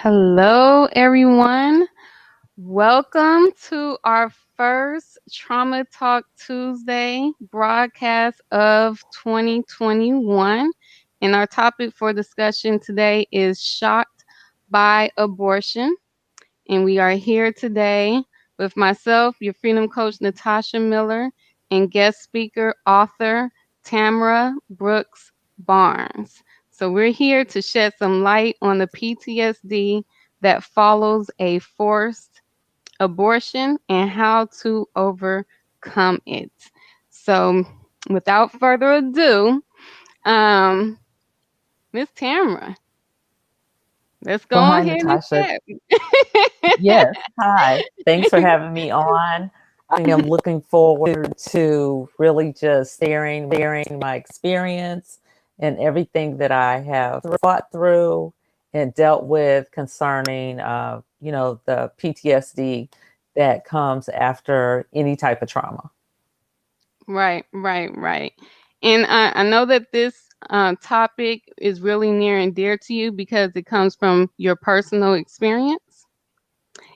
Hello, everyone. Welcome to our first Trauma Talk Tuesday broadcast of 2021. And our topic for discussion today is shocked by abortion. And we are here today with myself, your freedom coach, Nataushia Miller, and guest speaker, author Tamara Brooks Barnes. So we're here to shed some light on the PTSD that follows a forced abortion and how to overcome it. So without further ado, um, Miss Tamara, let's go Well, hi, ahead and Natasha. chat. Yes, hi. Thanks for having me on. I am looking forward to really just sharing my experience and everything that I have fought through and dealt with concerning, the PTSD that comes after any type of trauma. Right. And I know that this topic is really near and dear to you because it comes from your personal experience.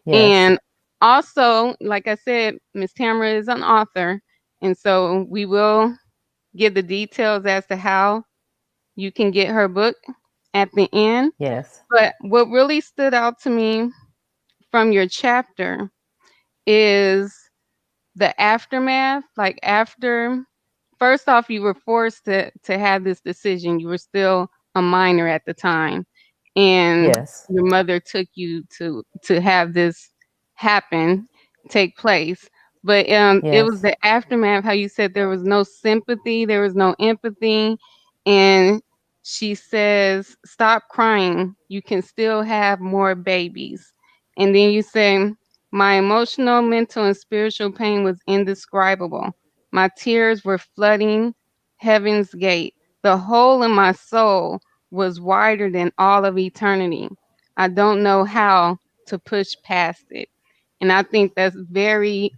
Yes, And also, like I said, Miss Tamara is an author. And so we will give the details as to how you can get her book at the end. yes, But what really stood out to me from your chapter is the aftermath. Like after first off, you were forced to have this decision. You were still a minor at the time, and yes, your mother took you to have this happen, take place. But it was yes, the aftermath. How you said there was no sympathy, there was no empathy, and she says, "Stop crying. You can still have more babies." And then you say, "My emotional, mental, and spiritual pain was indescribable. My tears were flooding heaven's gate. The hole in my soul was wider than all of eternity. I don't know how to push past it." And I think that's very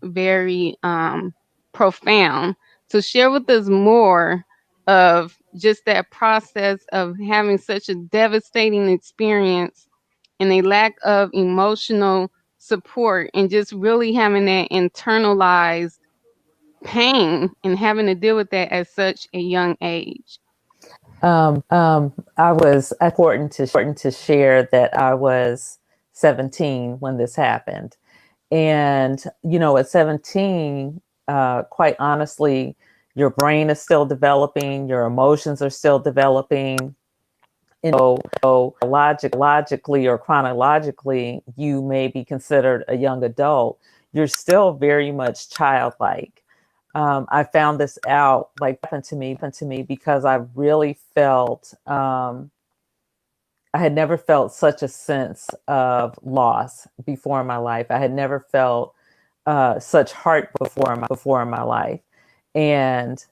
profound. So share with us more of just that process of having such a devastating experience and a lack of emotional support and just really having that internalized pain and having to deal with that at such a young age. I was important to share that I was 17 when this happened. And, at 17, quite honestly, your brain is still developing, your emotions are still developing. And so logically or chronologically, you may be considered a young adult. You're still very much childlike. I found this out, like, happened to me because I really felt I had never felt such a sense of loss before in my life. I had never felt such heart before in my life, and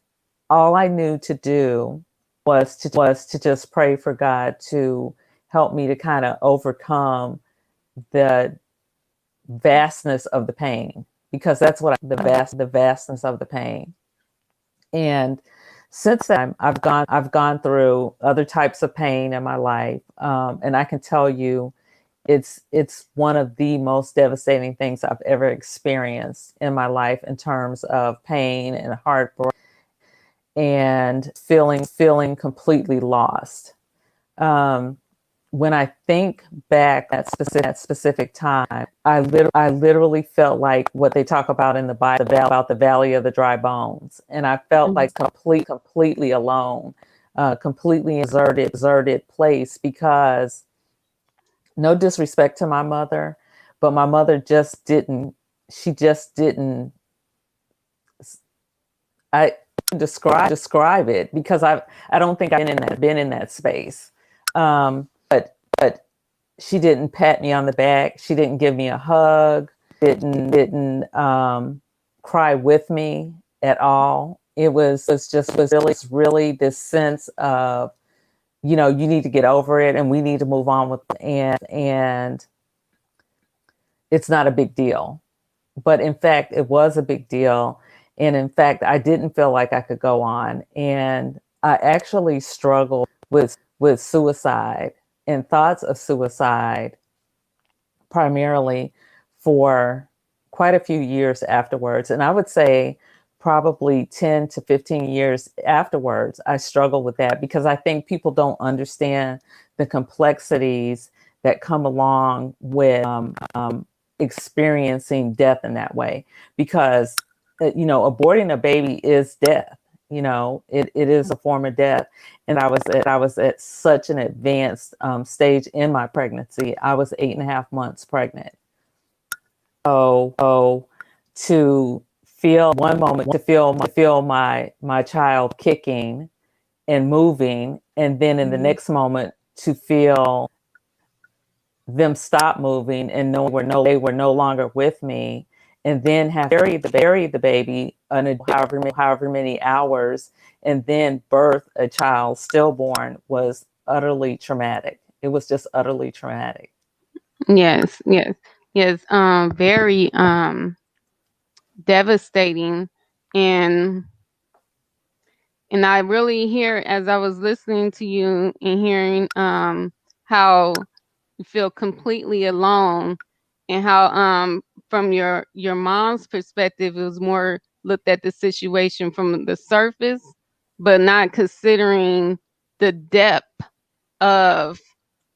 all I knew to do was to just pray for God to help me to kind of overcome the vastness of the pain, because that's what the vastness of the pain. And since then, I've gone through other types of pain in my life, and I can tell you, it's one of the most devastating things I've ever experienced in my life in terms of pain and heartbreak and feeling completely lost. Um, when I think back at that specific time, I literally felt like what they talk about in the Bible about the valley of the dry bones, and I felt Mhm. like completely alone, completely deserted place. Because no disrespect to my mother, but my mother just didn't. She just didn't. I describe it because I don't think I've been in that space. But she didn't pat me on the back. She didn't give me a hug. Didn't cry with me at all. Was really this sense of, you need to get over it and we need to move on with it. And it's not a big deal. But in fact, it was a big deal. And in fact, I didn't feel like I could go on. And I actually struggled with suicide and thoughts of suicide primarily for quite a few years afterwards. And I would say probably 10 to 15 years afterwards, I struggled with that because I think people don't understand the complexities that come along with experiencing death in that way. Because, aborting a baby is death. It is a form of death. And I was at such an advanced stage in my pregnancy. I was 8.5 months pregnant. So to feel one moment to feel my child kicking and moving, and then in the Mhm. next moment to feel them stop moving and know they were no longer with me, and then have to bury the baby however many hours, and then birth a child stillborn was utterly traumatic. It was just utterly traumatic. Yes, yes, yes. Very devastating, and I really hear as I was listening to you and hearing how you feel completely alone, and how from your mom's perspective it was more looked at the situation from the surface, but not considering the depth of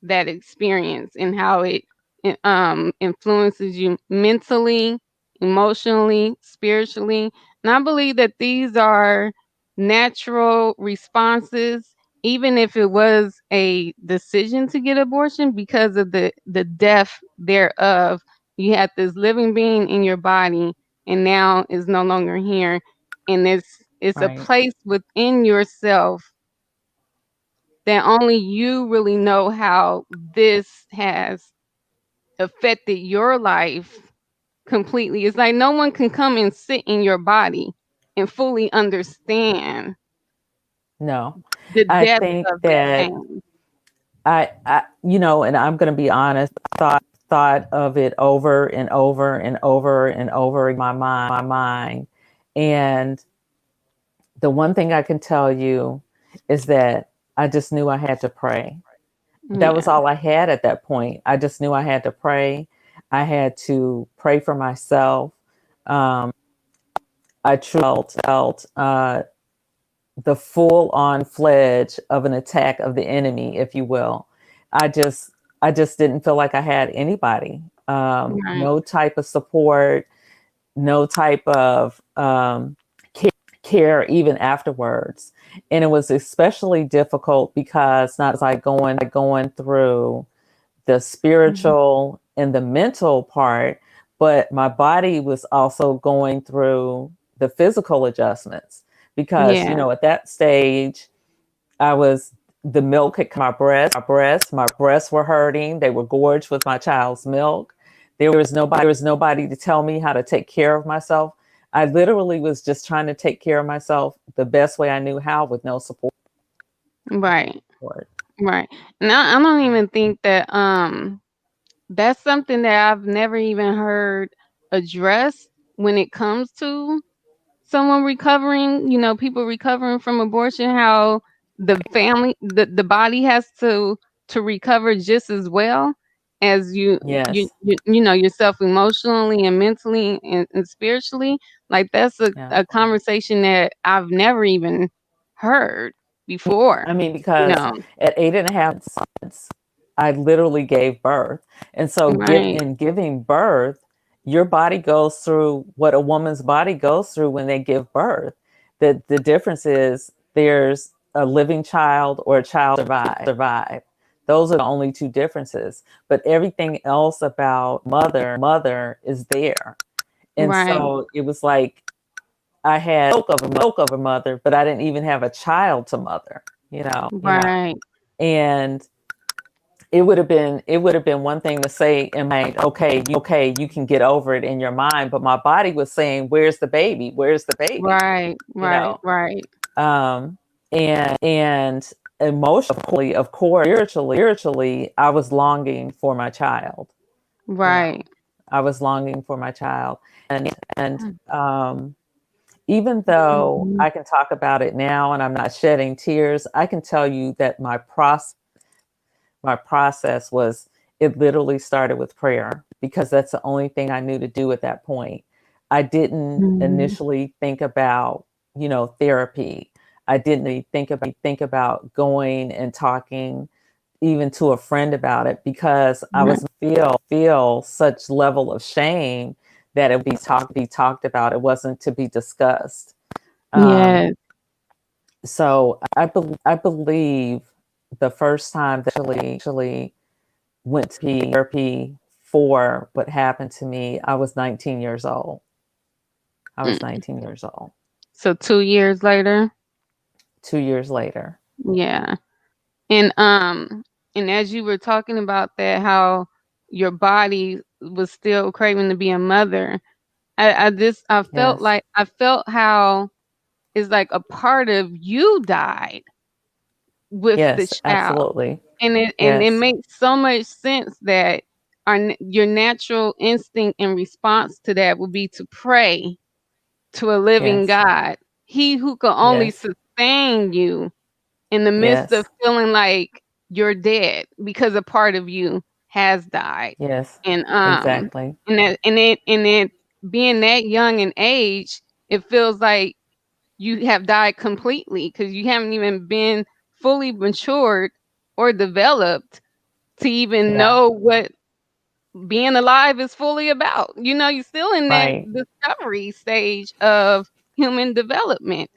that experience and how it influences you mentally, emotionally, spiritually. And I believe that these are natural responses, even if it was a decision to get abortion, because of the death thereof. You had this living being in your body, and now is no longer here, and it's a Right. place within yourself that only you really know how this has affected your life completely. It's like no one can come and sit in your body and fully understand No, the I depth think of that that pain. and I'm going to be honest, thought of it over and over and over and over in my mind. And the one thing I can tell you is that I just knew I had to pray. That was Yeah, all I had at that point. I just knew I had to pray. I had to pray for myself. Um, I truly felt the full on fledge of an attack of the enemy, if you will. I just I just didn't feel like I had anybody. right, No type of support, no type of care even afterwards. And it was especially difficult because not as I going through the mhm, spiritual and the mental part, but my body was also going through the physical adjustments because, yeah, at that stage, I was the milk had come my breasts were hurting. They were gorged with my child's milk. There was nobody to tell me how to take care of myself. I literally was just trying to take care of myself the best way I knew how with no support. right, right. And I don't even think that that's something that I've never even heard addressed when it comes to someone recovering, people recovering from abortion, how the body has to recover just as well as Yes. yourself emotionally and mentally and spiritually. Like that's Yeah. a conversation that I've never even heard before, I mean, you because know. at 8.5 months, I literally gave birth. And so Right, giving birth, your body goes through what a woman's body goes through when they give birth. The difference is there's a living child or a child survive. Those are the only two differences. But everything else about mother is there. And right, so it was like I had milk of a mother, but I didn't even have a child to mother, right, and it would have been one thing to say in my okay, you can get over it in your mind, but my body was saying, where's the baby, where's the baby, right, you right, know right, um and emotionally, of course, spiritually, I was longing for my child. you know right. I was longing for my child. And Mm, even though mhm. I can talk about it now and I'm not shedding tears, I can tell you that my process was, it literally started with prayer. because that's the only thing I knew to do at that point. I didn't Mhm. initially think about, therapy. I didn't think about going and talking even to a friend about it, because I Right. was feel such level of shame that it would be talked about. It wasn't to be discussed. Um, Yes. so I believe the first time that I actually went to therapy for what happened to me, I was 19 years old. I was Mm. 19 years old. So 2 years later. 2 years later. Yeah. And and as you were talking about that, how your body was still craving to be a mother, Yes. I felt how it's like a part of you died with the Yes, child. absolutely. And it Yes. makes so much sense that your natural instinct and response to that would be to pray to a living Yes. God, he who can only Yes. sustain you in the midst of Yes. feeling like you're dead because a part of you has died. Yes. And Exactly. and it being that young in age, it feels like you have died completely because you haven't even been fully matured or developed to even Yeah. know what being alive is fully about. You're still in that Right. discovery stage of human development.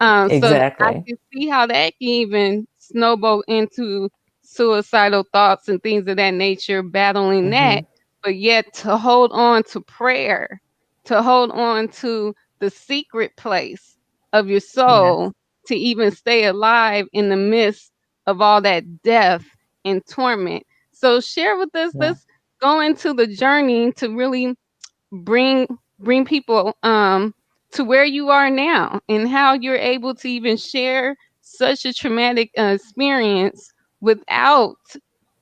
So I Exactly. can see how that can even snowball into suicidal thoughts and things of that nature, battling Hmm. that, but yet to hold on to prayer, to hold on to the secret place of your Yes. soul, to even stay alive in the midst of all that death and torment. So share with us, Yeah. let's go into the journey to really bring bring people to where you are now and how you're able to even share such a traumatic experience without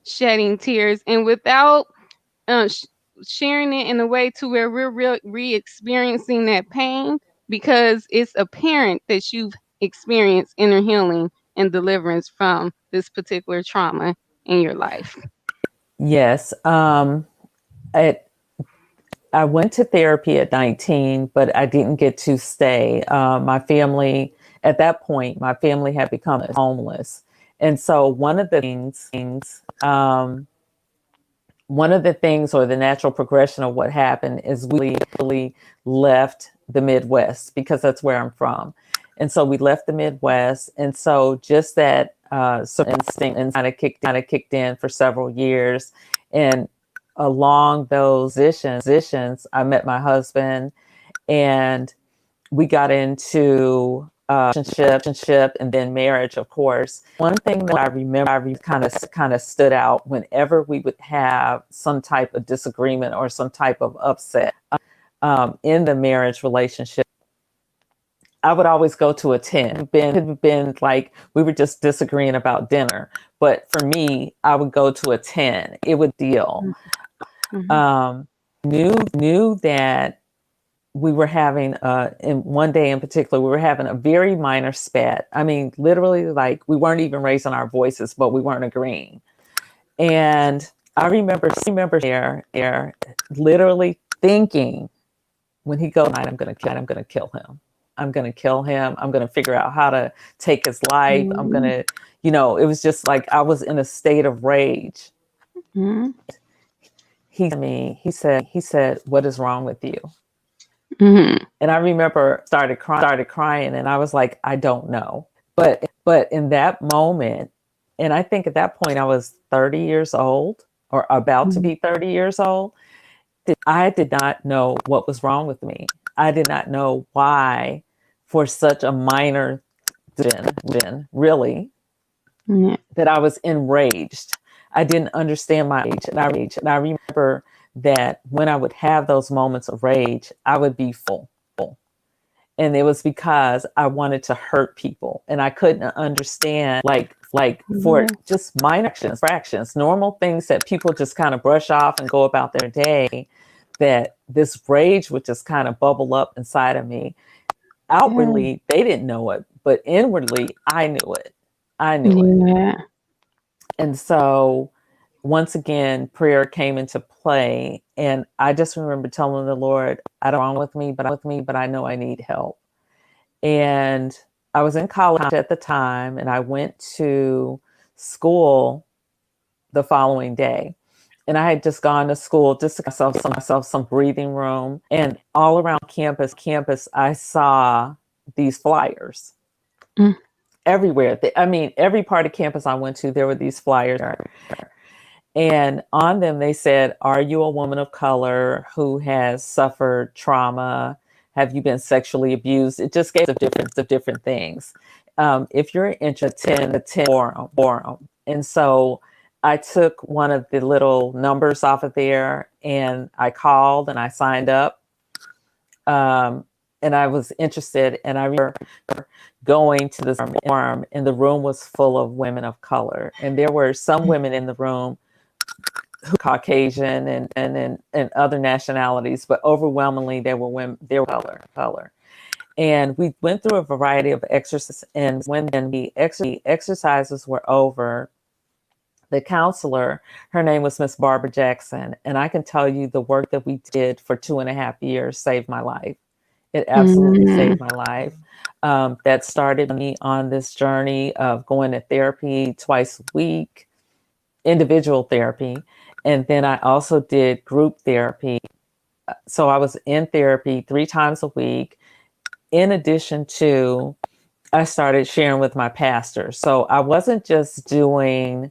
shedding tears and without uh, sh- sharing it in a way to where we're re-experiencing that pain because it's apparent that you've experienced inner healing and deliverance from this particular trauma in your life. Yes. I, I went to therapy at 19, but I didn't get to stay. My family, at that point, my family had become homeless. And so one of the things, or the natural progression of what happened, is we really left the Midwest, because that's where I'm from. And so we left the Midwest. And so just that instinct kind of kicked in for several years. And along those positions, I met my husband, and we got into relationship and then marriage, of course. One thing that I remember kind of stood out whenever we would have some type of disagreement or some type of upset in the marriage relationship, I would always go to a 10. It had been like we were just disagreeing about dinner. But for me, I would go to a 10. It would deal. Mhm. Um, knew that we were having in one day in particular, we were having a very minor spat. I mean, literally, like, we weren't even raising our voices, but we weren't agreeing. And I remember there literally thinking, when he goes tonight, I'm gonna kill him. I'm gonna kill him. I'm gonna figure out how to take his life. I'm Mhm. gonna, it was just like I was in a state of rage. Mhm. He said, "What is wrong with you?" Mhm. And I remember started crying, and I was like, I don't know. But in that moment, and I think at that point I was 30 years old, or about to Mhm. be 30 years old. I did not know what was wrong with me. I did not know why, for such a minor decision, really, Yeah. that I was enraged. I didn't understand my age. And I remember that when I would have those moments of rage, I would be full. And it was because I wanted to hurt people, and I couldn't understand, like for Yeah. just minor fractions, normal things that people just kind of brush off and go about their day, that this rage would just kind of bubble up inside of me. Yeah. Outwardly, they didn't know it, but inwardly, I knew it. I knew it. Yeah. And so once again, prayer came into play. And I just remember telling the Lord, I don't know what's wrong with me, but I know I need help. And I was in college at the time, and I went to school the following day. And I had just gone to school just to give myself some breathing room. And all around campus, I saw these flyers Mm. everywhere. I mean, every part of campus I went to, there were these flyers. And on them, they said, "Are you a woman of color who has suffered trauma? Have you been sexually abused?" It just gave of different things. If you're interested, attend forum. And so I took one of the little numbers off of there, and I called and I signed up. And I was interested, and I remember going to this forum, and the room was full of women of color. And there were some women in the room who Caucasian and other nationalities, but overwhelmingly they were women, they were color. And we went through a variety of exercises. And when the exercises were over, the counselor, her name was Miss Barbara Jackson. And I can tell you the work that we did for 2.5 years saved my life. It absolutely Mm. saved my life. That started me on this journey of going to therapy twice a week, individual therapy. And then I also did group therapy. So I was in therapy 3 times a week. In addition to, I started sharing with my pastor. So I wasn't just doing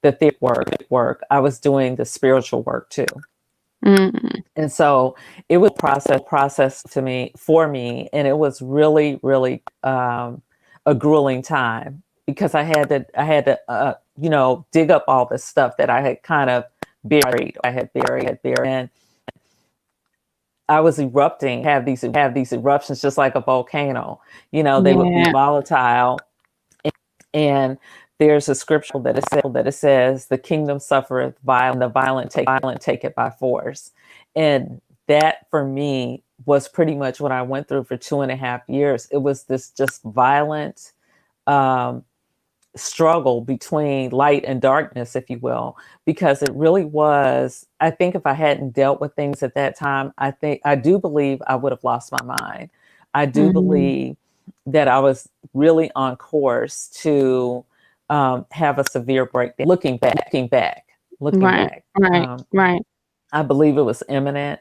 the therapy work, I was doing the spiritual work too. Mm. And so it was process to me for me, and it was really a grueling time because I had to dig up all this stuff that I had kind of buried. I had buried, and I was erupting. Have these eruptions just like a volcano. They would be Yeah. volatile, and there's a scripture that it says, "The kingdom suffereth violence, the violent take it by force." And that for me was pretty much what I went through for 2.5 years. It was this just violent um, struggle between light and darkness, if you will, because it really was. I think if I hadn't dealt with things at that time, I do believe I would have lost my mind. I do Mm. believe that I was really on course to have a severe breakdown. Looking Right. back, Right. Right. I believe it was imminent.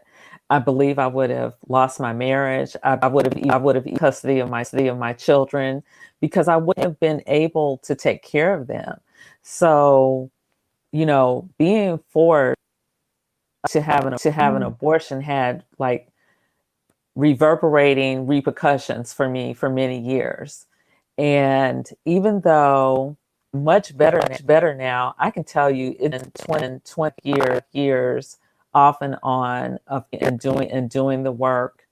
I believe I would have lost my marriage. I would have custody of my children because I wouldn't have been able to take care of them. So, being forced to have an Mm. abortion had like reverberating repercussions for me for many years. And even though much better now, I can tell you it's been 20 years off and on of doing the work.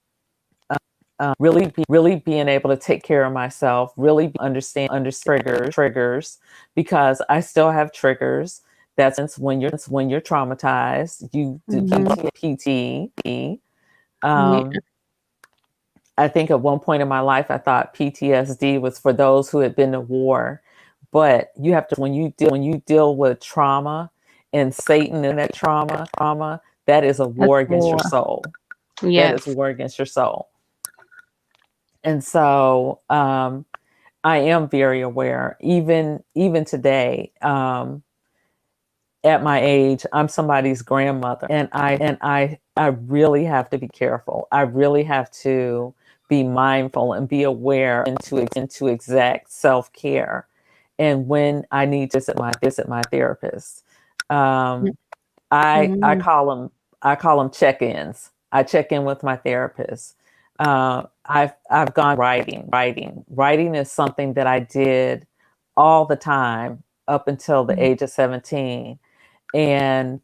Really being able to take care of myself, really understand triggers, because I still have triggers. That's when you're traumatized, you do Mhm. PT. Yeah. Um, I think at one point in my life, I thought PTSD was for those who had been to war, but you have to when you deal with trauma and Satan and that trauma, that is a That's war against your war. soul. That is Yes. war against your soul. And so I am very aware, even today. At my age, I'm somebody's grandmother, and I really have to be careful. I really have to be mindful and be aware and to exact self care, and when I need to visit my therapist. Um, I Mhm. call them check-ins. I check in with my therapist. I've gone writing is something that I did all the time up until the age of 17. And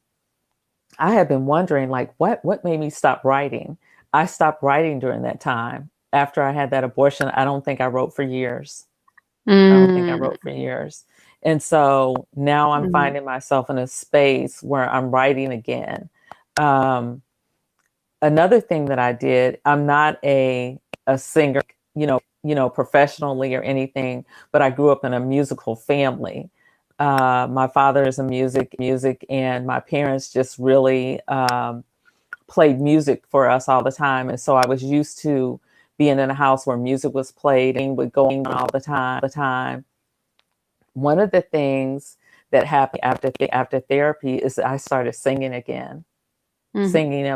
I had been wondering, like, what made me stop writing? I stopped writing during that time. After I had that abortion, I don't think I wrote for years. I don't think I Mm. wrote for years. And so now I'm Mhm. finding myself in a space where I'm writing again. Um, Another thing that I did, I'm not a singer, professionally or anything, but I grew up in a musical family. My father is a music, and my parents just really played music for us all the time. And so I was used to being in a house where music was played and would go on all the time. One of the things that happened after therapy is that I started singing again, Mm. singing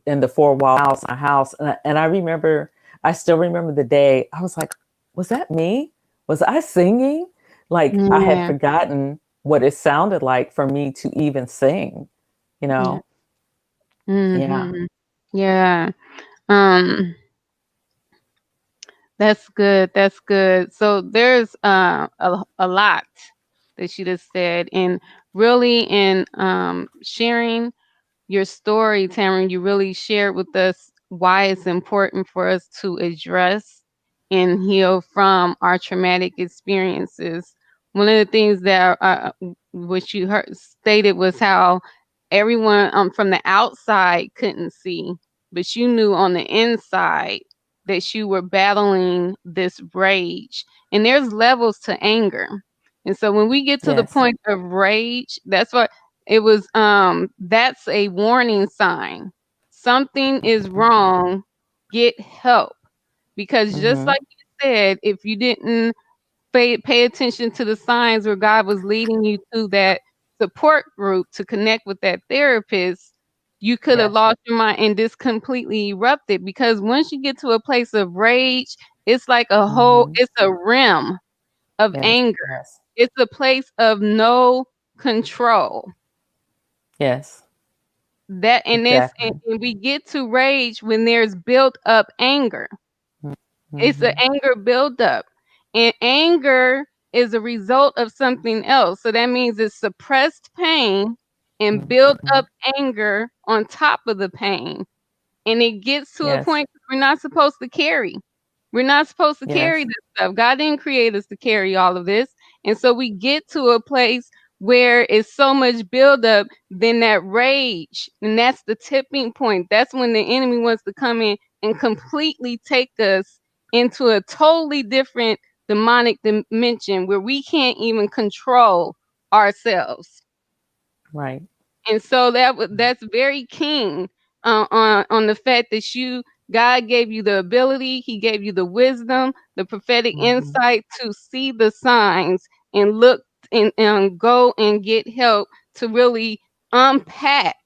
in the four walls of my house. And I remember, I still remember the day. I was like, was that me? Was I singing? Like I had Yeah. forgotten what it sounded like for me to even sing, you Yeah. know? Yeah. Mhm. Yeah. Um, that's good. That's good. So there's a lot that she just said, and really in sharing your story, Tamara, you really shared with us why it's important for us to address and heal from our traumatic experiences. One of the things that which you heard stated was how everyone from the outside couldn't see, but you knew on the inside that you were battling this rage. And there's levels to anger. And so when we get to the Yes. point of rage, that's what it was. That's a warning sign. Something is wrong. Get help. Because just Mm-hmm. like you said, if you didn't pay attention to the signs where God was leading you to that support group to connect with that therapist, you could have Yes. lost your mind and this completely erupted. Because once you get to a place of rage, it's like Mm-hmm. it's a rim of Yes. anger. Yes. It's a place of no control. Yes. That and this Exactly. and we get to rage when there's built up anger. It's an Mm-hmm. anger buildup. And anger is a result of something else. So that means it's suppressed pain and build Mm-hmm. up anger on top of the pain. And it gets to a Yes. point we're not supposed to carry. We're not supposed to carry Yes. this stuff. God didn't create us to carry all of this. And so we get to a place where it's so much buildup, then that rage, and that's the tipping point. That's when the enemy wants to come in and completely take us into a totally different demonic dimension where we can't even control ourselves. Right. And so that's very keen on the fact that God gave you the ability, He gave you the wisdom, the prophetic Mm-hmm. insight to see the signs and look and go and get help to really unpack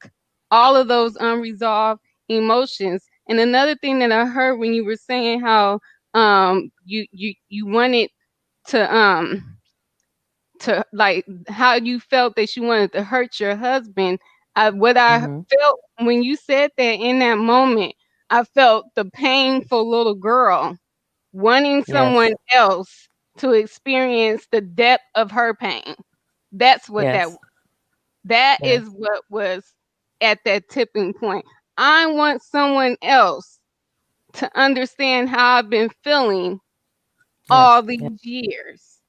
all of those unresolved emotions. And another thing that I heard when you were saying how you wanted to like how you felt that you wanted to hurt your husband. What I Mm-hmm. felt when you said that in that moment, I felt the painful little girl wanting Yes. someone else to experience the depth of her pain. That's what Yes. that is Yes. what was at that tipping point. I want someone else to understand how I've been feeling Yes. all these years.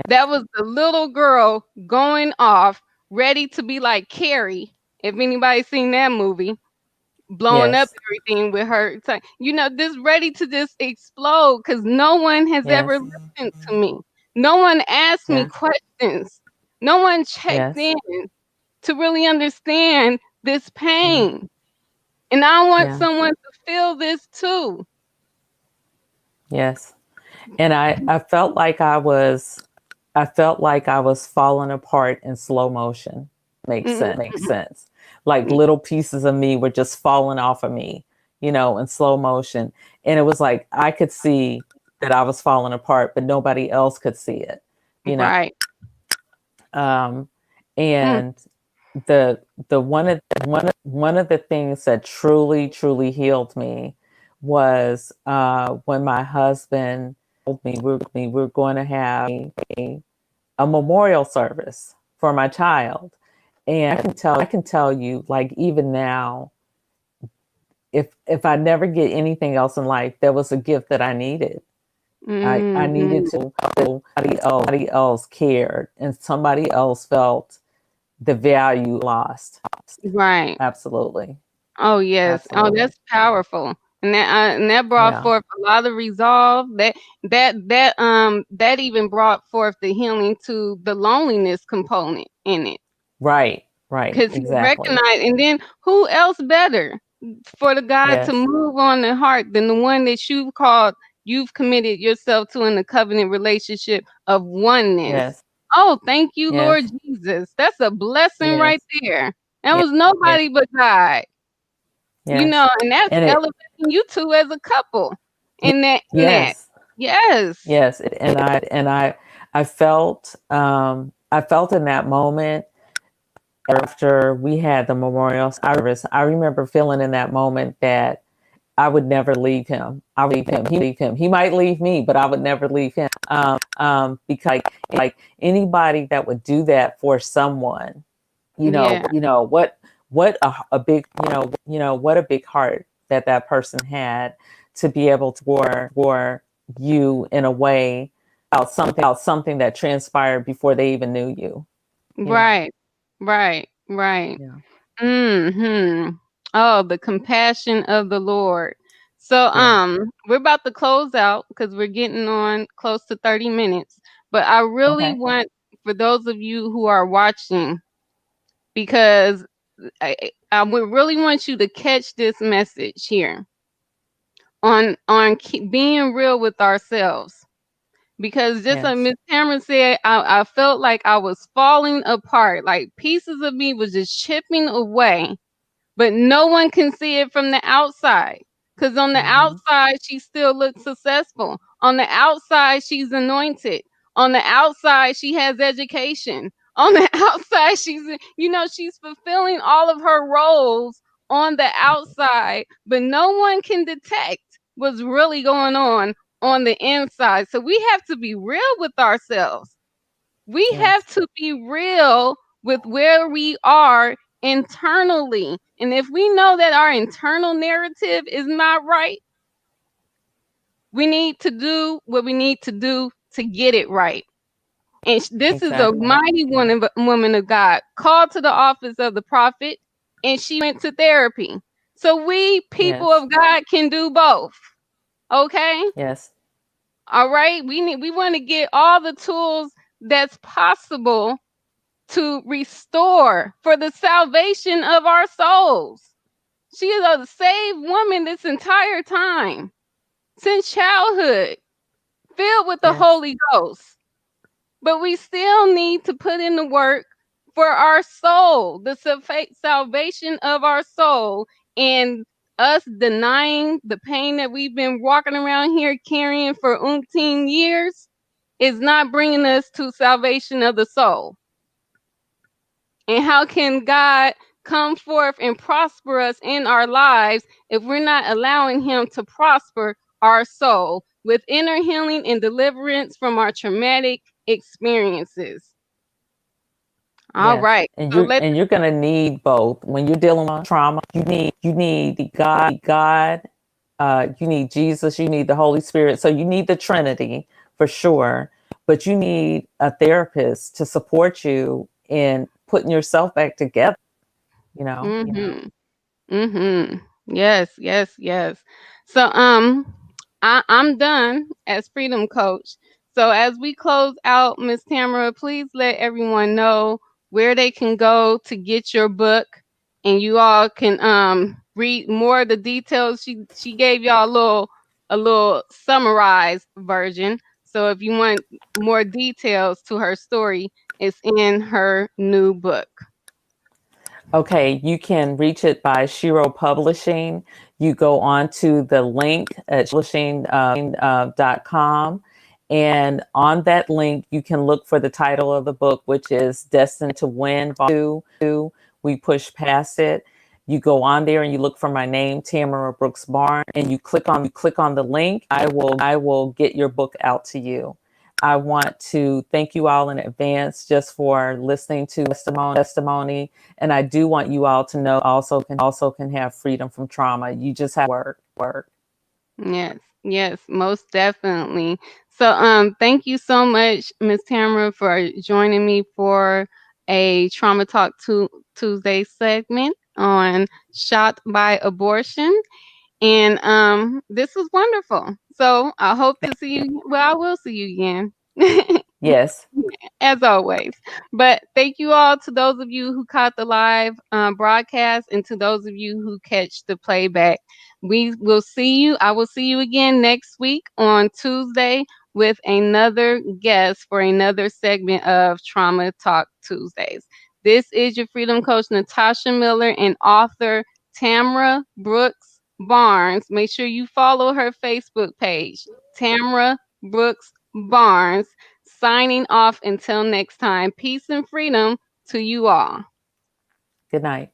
That was the little girl going off, ready to be like Carrie. If anybody's seen that movie, blowing up Yes. everything with her, just ready to just explode because no one has ever Yes. listened to me. No one asked me Yeah. questions. No one checked Yes. in to really understand this Yeah. pain. And I want Yeah. someone to feel this too. Yes. And I felt like I was falling apart in slow motion. Mm, Makes sense. Like little pieces of me were just falling off of me, in slow motion. And it was like I could see that I was falling apart, but nobody else could see it, you know. right. Um, Mm, and the the one of the things that truly healed me was when my husband told me we're going to have a memorial service for my child. And I can tell you, like, even now, if I never get anything else in life, there was a gift that I needed. I needed mm, to somebody else cared and somebody else felt the value lost. right. Absolutely. Oh, yes. Oh, Absolutely. that's powerful. And that brought Yeah. forth a lot of resolve. That even brought forth the healing to the loneliness component in it, Right. Right. because he Exactly. recognized. And then who else better for the God to Yes. move on the heart than the one that you've committed yourself to in the covenant relationship of oneness. Yes. Oh, thank you, Lord Yes. Jesus. That's a blessing right Yes. there. That Yes. was nobody but God. Yes. And that's And it, elevating you two as a couple y- in that. yes. Yes. Yes. I felt in that moment after we had the memorial service, I remember feeling in that moment that I would never leave him. I would leave him. He leave him. He might leave me, but I would never leave him. Because like anybody that would do that for someone, Yeah. what a big, what a big heart that person had to be able to for you in a way about something that transpired before they even knew you. You know. Right. Right. Right. Yeah. Mhm. Oh, the compassion of the Lord. So, Yeah. we're about to close out because we're getting on close to 30 minutes. But I really Okay. want, for those of you who are watching, because I would really want you to catch this message here on being real with ourselves. Because just like Yes. Miss Tamara said, I felt like I was falling apart, like pieces of me was just chipping away, but no one can see it from the outside. Because on the Mm-hmm. outside, she still looks successful. On the outside, she's anointed. On the outside, she has education. On the outside, she's fulfilling all of her roles on the outside, but no one can detect what's really going on the inside. So we have to be real with ourselves. We have Yes. to be real with where we are internally. And if we know that our internal narrative is not right, we need to do what we need to do to get it right. And this is a Exactly. mighty Yeah. woman of God called to the office of the prophet, and she went to therapy. So we people Yes. of God can do both. Okay? Yes. All right? We want to get all the tools that's possible to restore for the salvation of our souls. She is a saved woman this entire time, since childhood, filled with the Yes. Holy Ghost. But we still need to put in the work for our soul, the salvation of our soul, and us denying the pain that we've been walking around here carrying for umpteen years is not bringing us to salvation of the soul. And how can God come forth and prosper us in our lives if we're not allowing Him to prosper our soul with inner healing and deliverance from our traumatic experiences? All Yes. right. And So let's you're gonna need both. When you're dealing with trauma, you need the God, you need Jesus, you need the Holy Spirit. So you need the Trinity for sure, but you need a therapist to support you in putting yourself back together, you know. mhm. Mhm. Yes, yes, yes. So I'm done as freedom coach. So as we close out, Miss Tamara, please let everyone know where they can go to get your book, and you all can read more of the details. She gave y'all a little summarized version. So if you want more details to her story, it's in her new book. Okay, you can reach it by Shiro Publishing. You go on to the link at publishing.com. And on that link, you can look for the title of the book, which is Destined to Win, Volume 2. We push past it. You go on there and you look for my name, Tamara Brooks Barnes, and you click on the link. I will get your book out to you. I want to thank you all in advance just for listening to testimony. And I do want you all to know also can have freedom from trauma. You just have to work. Yes, yes, most definitely. So, thank you so much, Miss Tamara, for joining me for a Trauma Talk Tuesday segment on shot by abortion. And this was wonderful. So I hope to see you. Well, I will see you again. Yes. As always. But thank you all to those of you who caught the live broadcast and to those of you who catch the playback. We will see you. I will see you again next week on Tuesday with another guest for another segment of Trauma Talk Tuesdays. This is your Freedom Coach, Natasha Miller, and author Tamara Brooks Barnes. Make sure you follow her Facebook page, Tamara Brooks Barnes. Signing off until next time. Peace and freedom to you all. Good night.